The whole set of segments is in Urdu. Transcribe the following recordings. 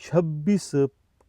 26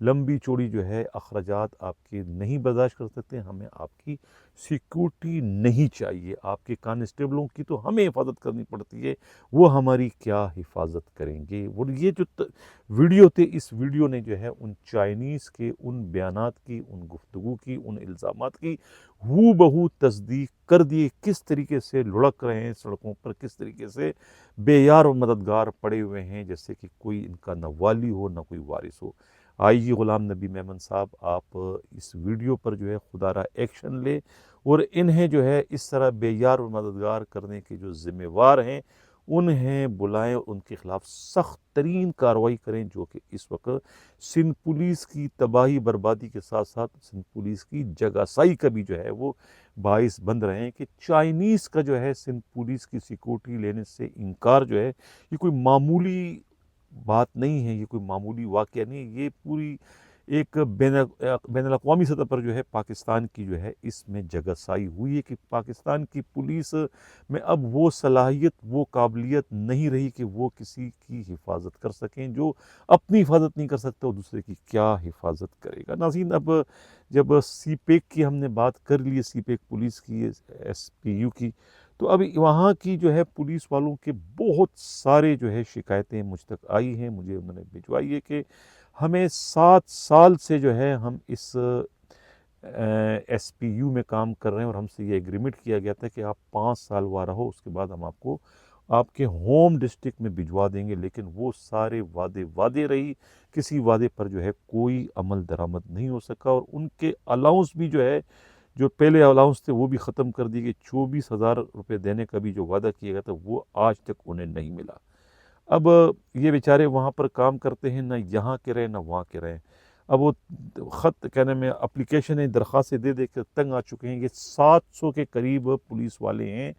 لمبی چوڑی جو ہے اخراجات آپ کے نہیں برداشت کر سکتے، ہمیں آپ کی سیکیورٹی نہیں چاہیے، آپ کے کانسٹیبلوں کی تو ہمیں حفاظت کرنی پڑتی ہے، وہ ہماری کیا حفاظت کریں گے۔ وہ یہ جو ویڈیو تھے، اس ویڈیو نے جو ہے ان چائنیز کے ان بیانات کی، ان گفتگو کی، ان الزامات کی ہو بہو تصدیق کر دیے، کس طریقے سے لڑک رہے ہیں سڑکوں پر، کس طریقے سے بے یار و مددگار پڑے ہوئے ہیں، جیسے کہ کوئی ان کا نہ والی ہو نہ کوئی وارث ہو۔ آئی جی غلام نبی میمن صاحب، آپ اس ویڈیو پر جو ہے خدا را ایکشن لے، اور انہیں جو ہے اس طرح بے یار و مددگار کرنے کے جو ذمہ وار ہیں انہیں بلائیں، ان کے خلاف سخت ترین کارروائی کریں، جو کہ اس وقت سندھ پولیس کی تباہی بربادی کے ساتھ ساتھ سندھ پولیس کی جگاسائی کا بھی جو ہے وہ باعث بن رہے ہیں کہ چائنیز کا جو ہے سندھ پولیس کی سیکورٹی لینے سے انکار جو ہے یہ کوئی معمولی بات نہیں ہے، یہ کوئی معمولی واقعہ نہیں ہے، یہ پوری ایک بین الاقوامی سطح پر جو ہے پاکستان کی جو ہے اس میں جگہ سائی ہوئی ہے کہ پاکستان کی پولیس میں اب وہ صلاحیت، وہ قابلیت نہیں رہی کہ وہ کسی کی حفاظت کر سکیں، جو اپنی حفاظت نہیں کر سکتا وہ دوسرے کی کیا حفاظت کرے گا۔ ناظرین، اب جب سی پیک کی ہم نے بات کر لی، سی پیک پولیس کی، ایس پی یو کی، تو اب وہاں کی جو ہے پولیس والوں کے بہت سارے جو ہے شکایتیں مجھ تک آئی ہیں، مجھے انہوں نے بھجوائی ہے کہ ہمیں 7 سال سے جو ہے ہم اس ایس پی یو میں کام کر رہے ہیں، اور ہم سے یہ ایگریمنٹ کیا گیا تھا کہ آپ 5 سال وہاں رہو، اس کے بعد ہم آپ کو آپ کے ہوم ڈسٹرکٹ میں بھجوا دیں گے، لیکن وہ سارے وعدے رہی، کسی وعدے پر جو ہے کوئی عمل درآمد نہیں ہو سکا، اور ان کے الاؤنس بھی جو ہے، جو پہلے الاؤنس تھے وہ بھی ختم کر دیے گئے، 24,000 روپے دینے کا بھی جو وعدہ کیا گیا تھا وہ آج تک انہیں نہیں ملا۔ اب یہ بیچارے وہاں پر کام کرتے ہیں، نہ یہاں کے رہیں نہ وہاں کے رہیں، اب وہ خط کہنے میں اپلیکیشنیں درخواستیں دے دے کے تنگ آ چکے ہیں۔ یہ 700 کے قریب پولیس والے ہیں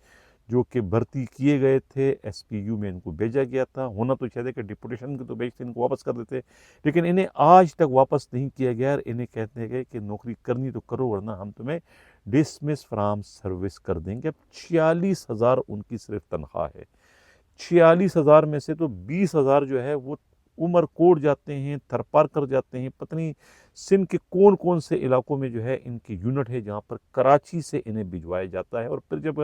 جو کہ بھرتی کیے گئے تھے، ایس پی یو میں ان کو بھیجا گیا تھا، ہونا تو چاہتے کہ ڈپوٹیشن کے تو بھیجتے ان کو واپس کر دیتے، لیکن انہیں آج تک واپس نہیں کیا گیا، اور انہیں کہتے ہیں کہ نوکری کرنی تو کرو ورنہ ہم تمہیں ڈسمس فرام سروس کر دیں گے۔ اب 46,000 ان کی صرف تنخواہ ہے، 46,000 میں سے تو 20,000 جو ہے وہ عمر کوٹ جاتے ہیں، تھرپار کر جاتے ہیں، پتہ نہیں سندھ کے کون کون سے علاقوں میں جو ہے ان کی یونٹ ہے جہاں پر کراچی سے انہیں بھجوایا جاتا ہے، اور پھر جب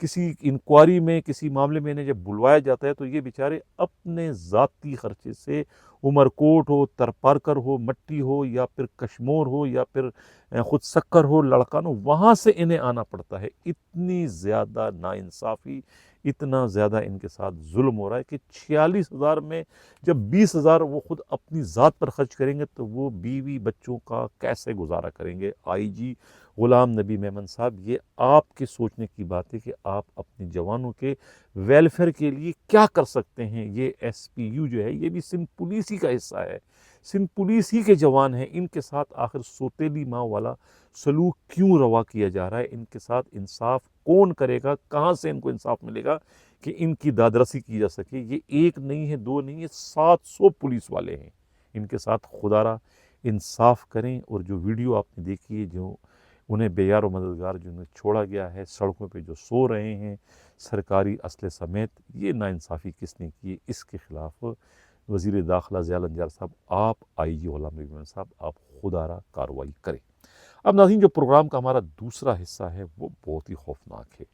کسی انکوائری میں، کسی معاملے میں انہیں جب بلوایا جاتا ہے تو یہ بیچارے اپنے ذاتی خرچے سے، عمر کوٹ ہو، ترپارکر ہو، مٹی ہو، یا پھر کشمور ہو، یا پھر خود سکر ہو، لڑکان ہو، وہاں سے انہیں آنا پڑتا ہے۔ اتنی زیادہ ناانصافی، اتنا زیادہ ان کے ساتھ ظلم ہو رہا ہے کہ 46,000 میں جب 20,000 وہ خود اپنی ذات پر خرچ کریں گے تو وہ بیوی بچوں کا کیسے گزارا کریں گے۔ آئی جی غلام نبی میمن صاحب، یہ آپ کے سوچنے کی بات ہے کہ آپ اپنے جوانوں کے ویلفیئر کے لیے کیا کر سکتے ہیں۔ یہ ایس پی یو جو ہے یہ بھی سندھ پولیس ہی کا حصہ ہے، سندھ پولیس ہی کے جوان ہیں، ان کے ساتھ آخر سوتیلی ماں والا سلوک کیوں روا کیا جا رہا ہے؟ ان کے ساتھ انصاف کون کرے گا؟ کہاں سے ان کو انصاف ملے گا کہ ان کی دادرسی کی جا سکے؟ یہ ایک نہیں ہے، دو نہیں ہے، 700 پولیس والے ہیں، ان کے ساتھ خدا را انصاف کریں۔ اور جو ویڈیو آپ نے دیکھی ہے، جو انہیں بے یار و مددگار جنہیں چھوڑا گیا ہے، سڑکوں پہ جو سو رہے ہیں سرکاری اسلحے سمیت، یہ ناانصافی کس نے کی ہے؟ اس کے خلاف وزیر داخلہ ضیاء النجار صاحب، آپ آئی جی غلام نبی میمن صاحب، آپ خدا را کارروائی کریں۔ اب ناظرین، جو پروگرام کا ہمارا دوسرا حصہ ہے وہ بہت ہی خوفناک ہے۔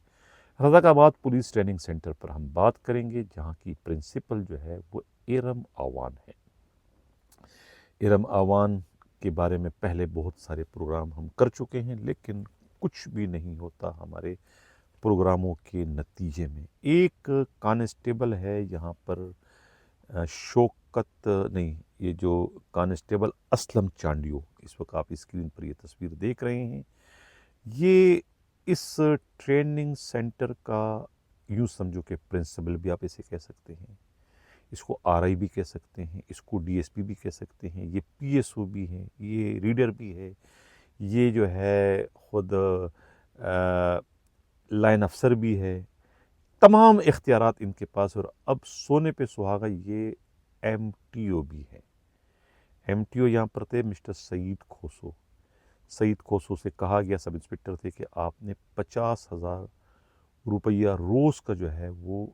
رضاک آباد پولیس ٹریننگ سینٹر پر ہم بات کریں گے، جہاں کی پرنسپل جو ہے وہ ارم آوان ہے۔ ارم آوان کے بارے میں پہلے بہت سارے پروگرام ہم کر چکے ہیں، لیکن کچھ بھی نہیں ہوتا ہمارے پروگراموں کے نتیجے میں۔ ایک کانسٹیبل ہے یہاں پر، شوکت نہیں، یہ جو کانسٹیبل اسلم چانڈیو، اس وقت آپ اسکرین پر یہ تصویر دیکھ رہے ہیں، یہ اس ٹریننگ سینٹر کا یوں سمجھو کہ پرنسپل بھی آپ اسے کہہ سکتے ہیں، اس کو آر آئی بھی کہہ سکتے ہیں، اس کو ڈی ایس پی بھی کہہ سکتے ہیں، یہ پی ایس او بھی ہے، یہ ریڈر بھی ہے، یہ جو ہے خود لائن افسر بھی ہے، تمام اختیارات ان کے پاس، اور اب سونے پہ سہاگا یہ ایم ٹی او بھی ہے۔ ایم ٹی او یہاں پر تھے مسٹر سعید کھوسو۔ سعید کھوسو سے کہا گیا، سب انسپکٹر تھے، کہ آپ نے 50,000 روپیہ روز کا جو ہے وہ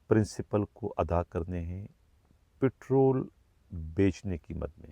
پرنسپل کو ادا کرنے ہیں پٹرول بیچنے کی مد میں۔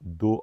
2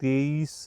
23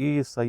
ASI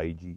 IG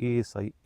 ASI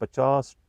50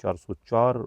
404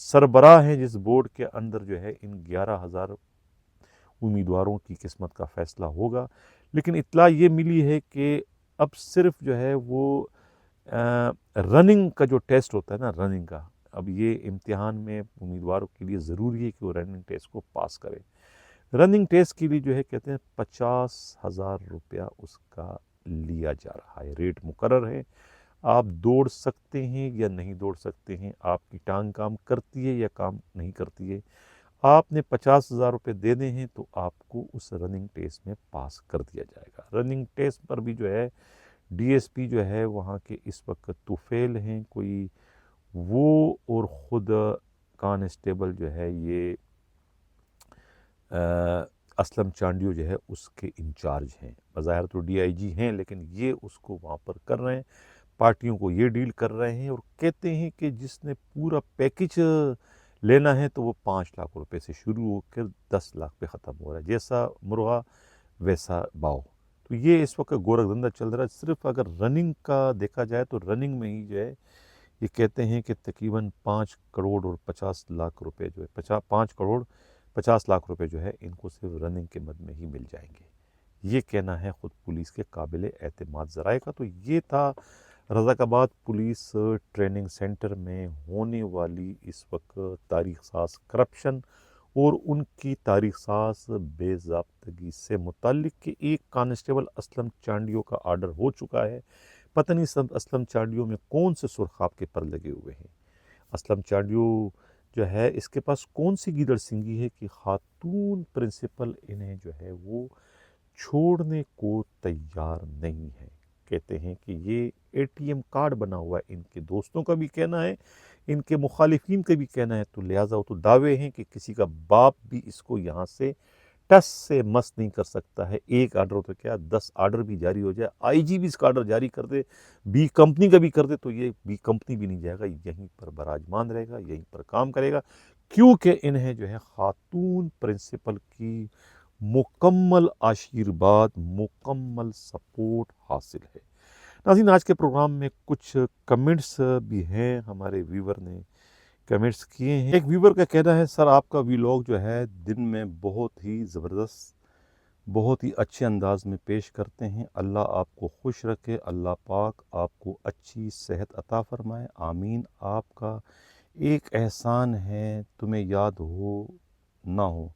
سربراہ ہیں جس بورڈ کے اندر جو ہے ان 11,000 امیدواروں کی قسمت کا فیصلہ ہوگا۔ لیکن اطلاع یہ ملی ہے کہ اب صرف جو ہے وہ رننگ کا جو ٹیسٹ ہوتا ہے نا، رننگ کا، اب یہ امتحان میں امیدواروں کے لیے ضروری ہے کہ وہ رننگ ٹیسٹ کو پاس کرے۔ رننگ ٹیسٹ کے لیے جو ہے کہتے ہیں 50,000 روپیہ اس کا لیا جا رہا ہے، ریٹ مقرر ہے۔ آپ دوڑ سکتے ہیں یا نہیں دوڑ سکتے ہیں، آپ کی ٹانگ کام کرتی ہے یا کام نہیں کرتی ہے، آپ نے 50,000 روپے دینے ہیں تو آپ کو اس رننگ ٹیسٹ میں پاس کر دیا جائے گا۔ رننگ ٹیسٹ پر بھی جو ہے ڈی ایس پی جو ہے وہاں کے اس وقت طفیل ہیں کوئی، وہ اور خود کانسٹیبل جو ہے یہ اسلم چانڈیو جو ہے اس کے انچارج ہیں، بظاہر تو ڈی آئی جی ہیں لیکن یہ اس کو وہاں پر کر رہے ہیں، پارٹیوں کو یہ ڈیل کر رہے ہیں، اور کہتے ہیں کہ جس نے پورا پیکج لینا ہے تو وہ 5 لاکھ روپے سے شروع ہو کر 10 لاکھ پہ ختم ہو رہا ہے، جیسا مرغا ویسا باؤ۔ تو یہ اس وقت گورکھ دھندا چل رہا ہے۔ صرف اگر رننگ کا دیکھا جائے تو رننگ میں ہی جو ہے یہ کہتے ہیں کہ تقریباً 5 کروڑ اور 50 لاکھ روپے جو ہے 5 کروڑ 50 لاکھ روپے جو ہے ان کو صرف رننگ کے مد میں ہی مل جائیں گے، یہ کہنا ہے خود پولیس کے قابل اعتماد ذرائع کا۔ تو یہ تھا رضاک آباد پولیس ٹریننگ سینٹر میں ہونے والی اس وقت تاریخ ساز کرپشن اور ان کی تاریخ ساز بے ضابطگی سے متعلق کہ ایک کانسٹیبل اسلم چانڈیو کا آرڈر ہو چکا ہے۔ پتہ نہیں سب اسلم چانڈیو میں کون سے سرخاب کے پر لگے ہوئے ہیں۔ اسلم چانڈیو جو ہے اس کے پاس کون سی گیدڑ سنگھی ہے کہ خاتون پرنسپل انہیں جو ہے وہ چھوڑنے کو تیار نہیں ہے۔ کہتے ہیں کہ یہ اے ٹی ایم کارڈ بنا ہوا ہے، ان کے دوستوں کا بھی کہنا ہے، ان کے مخالفین کا بھی کہنا ہے، تو لہٰذا وہ تو دعوے ہیں کہ کسی کا باپ بھی اس کو یہاں سے ٹس سے مس نہیں کر سکتا ہے۔ ایک آرڈر تو کیا 10 آرڈر بھی جاری ہو جائے، آئی جی بھی اس کا آرڈر جاری کر دے، بی کمپنی کا بھی کر دے، تو یہ بی کمپنی بھی نہیں جائے گا، یہیں پر براجمان رہے گا، یہیں پر کام کرے گا، کیونکہ انہیں جو ہے خاتون پرنسپل کی مکمل آشیرواد، مکمل سپورٹ حاصل ہے۔ ناظرین، آج کے پروگرام میں کچھ کمنٹس بھی ہیں، ہمارے ویور نے کمنٹس کیے ہیں۔ ایک ویور کا کہنا ہے، سر آپ کا ویلاگ جو ہے دن میں بہت ہی زبردست، بہت ہی اچھے انداز میں پیش کرتے ہیں، اللہ آپ کو خوش رکھے، اللہ پاک آپ کو اچھی صحت عطا فرمائے، آمین۔ آپ کا ایک احسان ہے، تمہیں یاد ہو نہ ہو،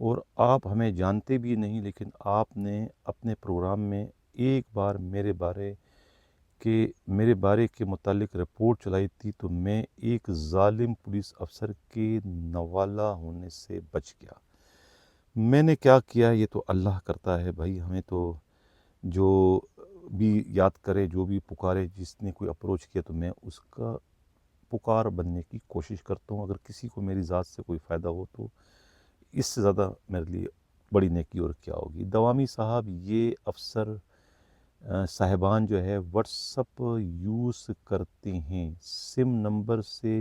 اور آپ ہمیں جانتے بھی نہیں، لیکن آپ نے اپنے پروگرام میں ایک بار میرے بارے کے متعلق رپورٹ چلائی تھی تو میں ایک ظالم پولیس افسر کے نوالا ہونے سے بچ گیا۔ میں نے کیا کیا، یہ تو اللہ کرتا ہے بھائی، ہمیں تو جو بھی یاد کرے، جو بھی پکارے، جس نے کوئی اپروچ کیا تو میں اس کا پکار بننے کی کوشش کرتا ہوں۔ اگر کسی کو میری ذات سے کوئی فائدہ ہو تو اس سے زیادہ میرے لیے بڑی نیکی اور کیا ہوگی۔ دوامی صاحب، یہ افسر صاحبان جو ہے واٹس اپ یوز کرتے ہیں، سم نمبر سے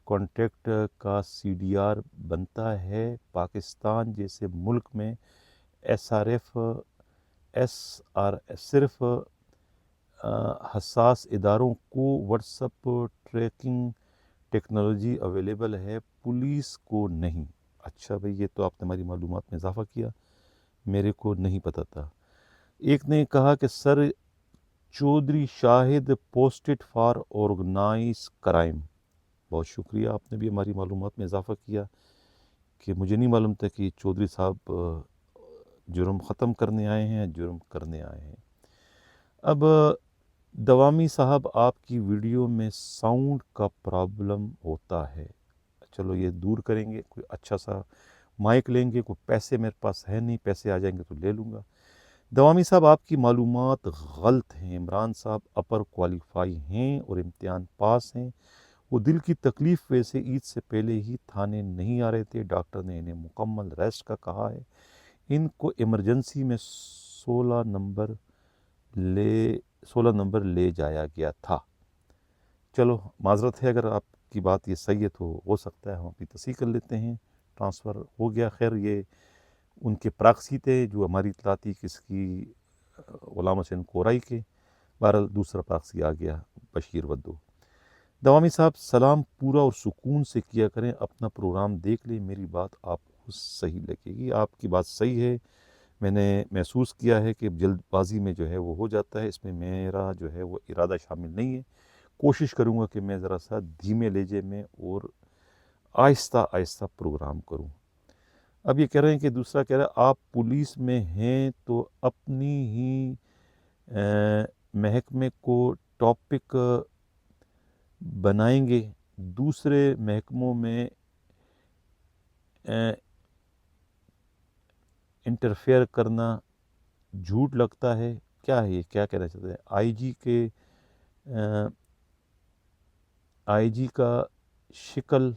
کانٹیکٹ کا سی ڈی آر بنتا ہے، پاکستان جیسے ملک میں ایس آر صرف حساس اداروں کو WhatsApp tracking technology available ہے، پولیس کو نہیں۔ اچھا بھئی، یہ تو آپ نے ہماری معلومات میں اضافہ کیا، میرے کو نہیں پتہ تھا۔ ایک نے کہا کہ سر چودھری شاہد پوسٹڈ فار آرگنائز کرائم، بہت شکریہ، آپ نے بھی ہماری معلومات میں اضافہ کیا کہ مجھے نہیں معلوم تھا کہ چودھری صاحب جرم ختم کرنے آئے ہیں، جرم کرنے آئے ہیں۔ اب دوامی صاحب، آپ کی ویڈیو میں ساؤنڈ کا پرابلم ہوتا ہے، چلو یہ دور کریں گے، کوئی اچھا سا مائک لیں گے، کوئی پیسے میرے پاس ہے نہیں، پیسے آ جائیں گے تو لے لوں گا۔ دوامی صاحب، آپ کی معلومات غلط ہیں، عمران صاحب اپر کوالیفائی ہیں اور امتحان پاس ہیں، وہ دل کی تکلیف وجہ سے عید سے پہلے ہی تھانے نہیں آ رہے تھے، ڈاکٹر نے انہیں مکمل ریسٹ کا کہا ہے، ان کو ایمرجنسی میں 16 نمبر لے جایا گیا تھا۔ چلو معذرت ہے، اگر آپ کی بات یہ صحیح ہے تو ہو سکتا ہے ہم اپنی تصحیح کر لیتے ہیں، ٹرانسفر ہو گیا۔ خیر، یہ ان کے پراکسی تھے جو ہماری اطلاع تھی کس کی، غلام حسین کورائی کے، بہرحال دوسرا پراکسی آ گیا، بشیر ودو۔ دوامی صاحب سلام پورا اور سکون سے کیا کریں، اپنا پروگرام دیکھ لیں، میری بات آپ کو صحیح لگے گی۔ آپ کی بات صحیح ہے، میں نے محسوس کیا ہے کہ جلد بازی میں جو ہے وہ ہو جاتا ہے، اس میں میرا جو ہے وہ ارادہ شامل نہیں ہے۔ کوشش کروں گا کہ میں ذرا سا دھیمے لہجے میں اور آہستہ آہستہ پروگرام کروں۔ اب یہ کہہ رہے ہیں کہ دوسرا کہہ رہا ہے آپ پولیس میں ہیں تو اپنی ہی محکمے کو ٹاپک بنائیں گے، دوسرے محکموں میں انٹرفیئر کرنا جھوٹ لگتا ہے۔ کیا ہے یہ، کیا کہنا چاہتے ہیں؟ آئی جی کا شکل،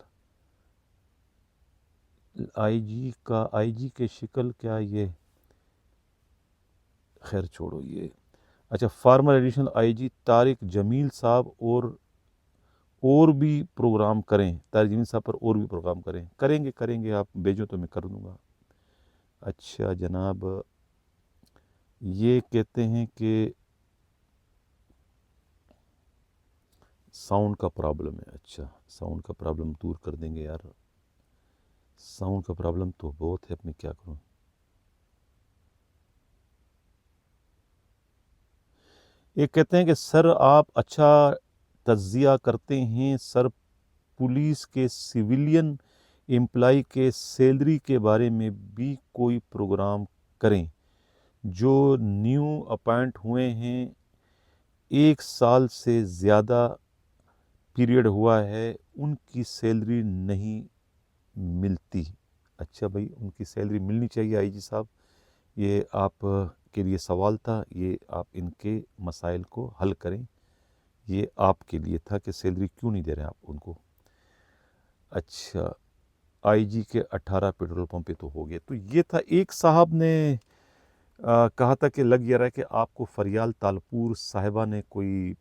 آئی جی کے شکل کیا یہ، خیر چھوڑو یہ۔ اچھا، فارمر ایڈیشنل آئی جی طارق جمیل صاحب اور بھی پروگرام کریں، طارق جمیل صاحب پر اور بھی پروگرام کریں گے، آپ بھیجو تو میں کر دوں گا۔ اچھا جناب، یہ کہتے ہیں کہ ساؤنڈ کا پرابلم ہے۔ اچھا، ساؤنڈ کا پرابلم دور کر دیں گے یار، ساؤنڈ کا پرابلم تو بہت ہے، اب میں کیا کروں۔ یہ کہتے ہیں کہ سر آپ اچھا تجزیہ کرتے ہیں، سر پولیس کے سویلین امپلائی کے سیلری کے بارے میں بھی کوئی پروگرام کریں، جو نیو اپائنٹ ہوئے ہیں، 1 سال سے زیادہ پیریڈ ہوا ہے، ان کی سیلری نہیں ملتی۔ اچھا بھائی، ان کی سیلری ملنی چاہیے آئی جی صاحب، یہ آپ کے لیے سوال تھا، یہ آپ ان کے مسائل کو حل کریں، یہ آپ کے لیے تھا کہ سیلری کیوں نہیں دے رہے ہیں آپ ان کو۔ اچھا، آئی جی کے 18 پیٹرول پمپ پہ تو ہو گئے۔ تو یہ تھا، ایک صاحب نے کہا تھا کہ لگ یہ رہا ہے کہ آپ کو فریال تالپور صاحبہ نے کوئی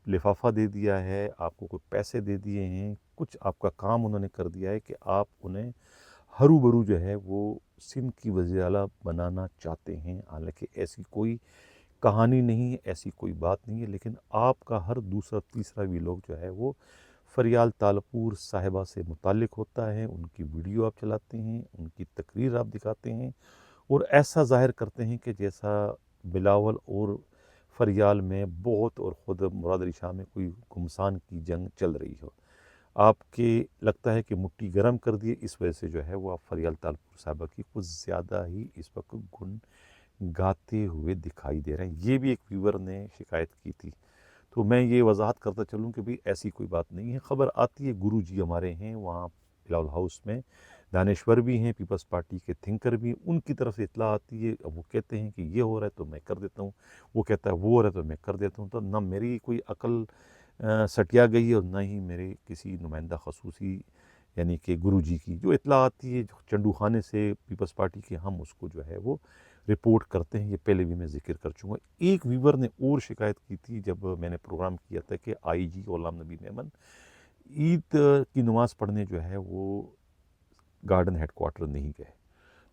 لفافہ دے دیا ہے، آپ کو کوئی پیسے دے دیے ہیں، کچھ آپ کا کام انہوں نے کر دیا ہے کہ آپ انہیں ہرو برو جو ہے وہ سندھ کی وزیر اعلیٰ بنانا چاہتے ہیں۔ حالانکہ ایسی کوئی کہانی نہیں ہے، ایسی کوئی بات نہیں ہے، لیکن آپ کا ہر دوسرا تیسرا بھی لوگ جو ہے وہ فریال تالپور صاحبہ سے متعلق ہوتا ہے، ان کی ویڈیو آپ چلاتے ہیں، ان کی تقریر آپ دکھاتے ہیں، اور ایسا ظاہر کرتے ہیں کہ جیسا بلاول اور فریال میں بہت اور خود مراد علی شاہ میں کوئی گھمسان کی جنگ چل رہی ہو۔ آپ کے لگتا ہے کہ مٹی گرم کر دیے، اس وجہ سے جو ہے وہ آپ فریال تالپور صاحبہ کی کچھ زیادہ ہی اس وقت گن گاتے ہوئے دکھائی دے رہے ہیں۔ یہ بھی ایک ویور نے شکایت کی تھی، تو میں یہ وضاحت کرتا چلوں کہ بھی ایسی کوئی بات نہیں ہے۔ خبر آتی ہے، گرو جی ہمارے ہیں وہاں بلاول ہاؤس میں، دانشور بھی ہیں، پیپلز پارٹی کے تھنکر بھی، ان کی طرف سے اطلاع آتی ہے، اب وہ کہتے ہیں کہ یہ ہو رہا ہے تو میں کر دیتا ہوں، وہ کہتا ہے وہ ہو رہا ہے تو میں کر دیتا ہوں۔ تو نہ میری کوئی عقل سٹیا گئی ہے اور نہ ہی میرے کسی نمائندہ خصوصی یعنی کہ گرو جی کی جو اطلاع آتی ہے جو چنڈو خانے سے پیپلز پارٹی کے، ہم اس کو جو ہے وہ رپورٹ کرتے ہیں۔ یہ پہلے بھی میں ذکر کر چکا۔ ایک ویور نے اور شکایت کی تھی جب میں نے پروگرام کیا تھا کہ آئی جی غلام نبی میمن عید کی نماز پڑھنے جو ہے وہ گارڈن ہیڈ کوارٹر نہیں گئے،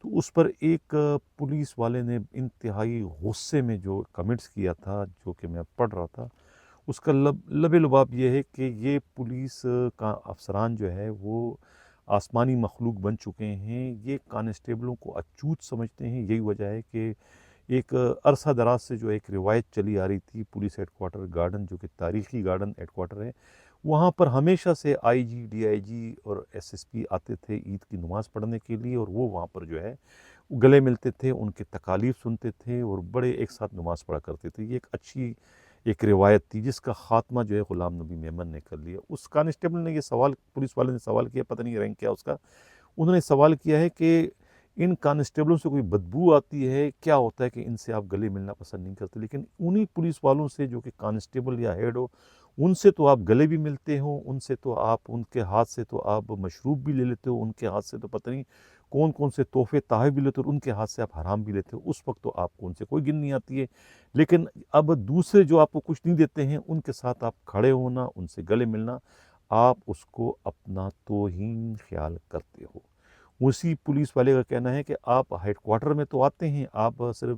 تو اس پر ایک پولیس والے نے انتہائی غصے میں جو کمنٹس کیا تھا، جو کہ میں پڑھ رہا تھا، اس کا لب لباب یہ ہے کہ یہ پولیس کا افسران جو ہے وہ آسمانی مخلوق بن چکے ہیں، یہ کانسٹیبلوں کو اچھوت سمجھتے ہیں۔ یہی وجہ ہے کہ ایک عرصہ دراز سے جو ایک روایت چلی آ رہی تھی، پولیس ہیڈ کوارٹر گارڈن جو کہ تاریخی گارڈن ہیڈ کوارٹر ہے، وہاں پر ہمیشہ سے آئی جی، ڈی آئی جی اور ایس ایس پی آتے تھے عید کی نماز پڑھنے کے لیے، اور وہ وہاں پر جو ہے گلے ملتے تھے، ان کے تکالیف سنتے تھے اور بڑے ایک ساتھ نماز پڑھا کرتے تھے۔ یہ ایک اچھی ایک روایت تھی جس کا خاتمہ جو ہے غلام نبی میمن نے کر لیا۔ اس کانسٹیبل نے یہ سوال، پولیس والے نے سوال کیا، پتہ نہیں رینک کیا اس کا، انہوں نے سوال کیا ہے کہ ان کانسٹیبلوں سے کوئی بدبو آتی ہے، کیا ہوتا ہے کہ ان سے آپ گلے ملنا پسند نہیں کرتے؟ لیکن انہی پولیس والوں سے جو کہ کانسٹیبل یا ہیڈ ہو، ان سے تو آپ گلے بھی ملتے ہو، ان سے تو آپ ان کے ہاتھ سے تو آپ مشروب بھی لے لیتے ہو، ان کے ہاتھ سے تو پتہ نہیں کون کون سے تحفے تحائف بھی لیتے ہو، اور ان کے ہاتھ سے آپ حرام بھی لیتے ہو، اس وقت تو آپ کو ان سے کوئی گن نہیں آتی ہے۔ لیکن اب دوسرے جو آپ کو کچھ نہیں دیتے ہیں، ان کے ساتھ آپ کھڑے ہونا، ان سے گلے ملنا، آپ اس کو اپنا توہین خیال کرتے ہو۔ اسی پولیس والے کا کہنا ہے کہ آپ ہیڈ کوارٹر میں تو آتے ہیں، آپ صرف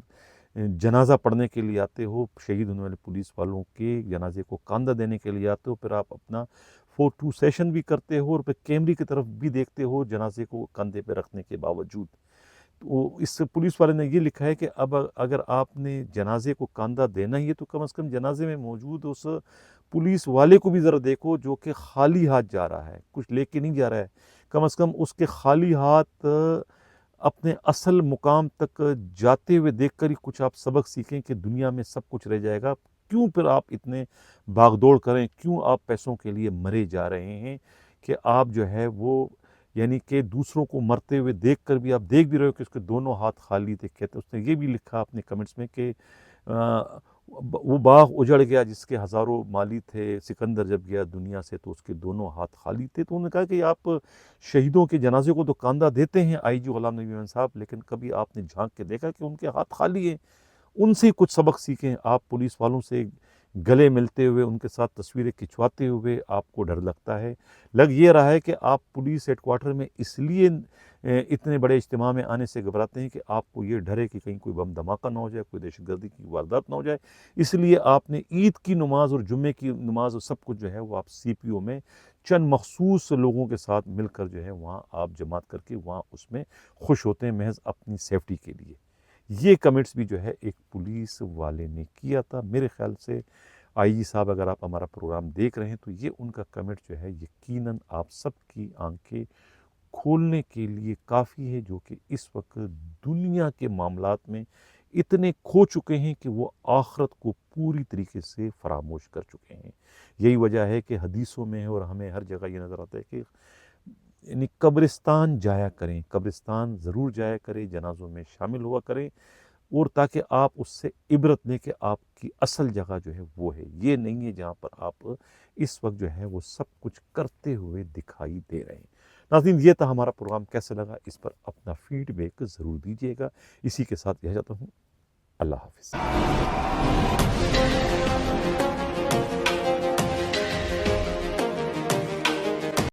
جنازہ پڑھنے کے لیے آتے ہو، شہید ہونے والے پولیس والوں کے جنازے کو کاندھا دینے کے لیے آتے ہو، پھر آپ اپنا فوٹو سیشن بھی کرتے ہو اور پھر کیمرے کی طرف بھی دیکھتے ہو جنازے کو کندھے پہ رکھنے کے باوجود۔ تو اس پولیس والے نے یہ لکھا ہے کہ اب اگر آپ نے جنازے کو کاندھا دینا ہی ہے تو کم از کم جنازے میں موجود اس پولیس والے کو بھی ذرا دیکھو جو کہ خالی ہاتھ جا رہا ہے، کچھ لے کے نہیں جا رہا ہے، کم از کم اس کے خالی ہاتھ اپنے اصل مقام تک جاتے ہوئے دیکھ کر ہی کچھ آپ سبق سیکھیں کہ دنیا میں سب کچھ رہ جائے گا، کیوں پھر آپ اتنے بھاگ دوڑ کریں، کیوں آپ پیسوں کے لیے مرے جا رہے ہیں کہ آپ جو ہے وہ یعنی کہ دوسروں کو مرتے ہوئے دیکھ کر بھی آپ دیکھ بھی رہے ہو کہ اس کے دونوں ہاتھ خالی تھے۔ کہتے اس نے یہ بھی لکھا اپنے کمنٹس میں کہ وہ باغ اجڑ گیا جس کے ہزاروں مالی تھے، سکندر جب گیا دنیا سے تو اس کے دونوں ہاتھ خالی تھے۔ تو انہوں نے کہا کہ آپ شہیدوں کے جنازے کو تو کاندھا دیتے ہیں آئی جی غلام نبی ایمن صاحب، لیکن کبھی آپ نے جھانک کے دیکھا کہ ان کے ہاتھ خالی ہیں؟ ان سے کچھ سبق سیکھیں۔ آپ پولیس والوں سے گلے ملتے ہوئے ان کے ساتھ تصویریں کھنچواتے ہوئے آپ کو ڈر لگتا ہے، لگ یہ رہا ہے کہ آپ پولیس ہیڈ کوارٹر میں اس لیے اتنے بڑے اجتماع میں آنے سے گھبراتے ہیں کہ آپ کو یہ ڈر ہے کہ کہیں کوئی بم دھماکہ نہ ہو جائے، کوئی دہشت گردی کی واردات نہ ہو جائے، اس لیے آپ نے عید کی نماز اور جمعے کی نماز اور سب کچھ جو ہے وہ آپ سی پی او میں چند مخصوص لوگوں کے ساتھ مل کر جو ہے وہاں آپ جماعت کر کے وہاں اس میں خوش ہوتے ہیں محض اپنی سیفٹی کے لیے۔ یہ کمنٹس بھی جو ہے ایک پولیس والے نے کیا تھا۔ میرے خیال سے آئی جی صاحب اگر آپ ہمارا پروگرام دیکھ رہے ہیں تو یہ ان کا کمنٹ جو ہے یقیناً آپ سب کی آنکھیں کھولنے کے لیے کافی ہے، جو کہ اس وقت دنیا کے معاملات میں اتنے کھو چکے ہیں کہ وہ آخرت کو پوری طریقے سے فراموش کر چکے ہیں۔ یہی وجہ ہے کہ حدیثوں میں اور ہمیں ہر جگہ یہ نظر آتا ہے کہ یعنی قبرستان جایا کریں، قبرستان ضرور جایا کریں، جنازوں میں شامل ہوا کریں، اور تاکہ آپ اس سے عبرت لیں کہ آپ کی اصل جگہ جو ہے وہ ہے، یہ نہیں ہے جہاں پر آپ اس وقت جو ہے وہ سب کچھ کرتے ہوئے دکھائی دے رہے ہیں۔ ناظرین، یہ تھا ہمارا پروگرام، کیسا لگا اس پر اپنا فیڈ بیک ضرور دیجیے گا۔ اسی کے ساتھ کہہ جاتا ہوں اللہ حافظ۔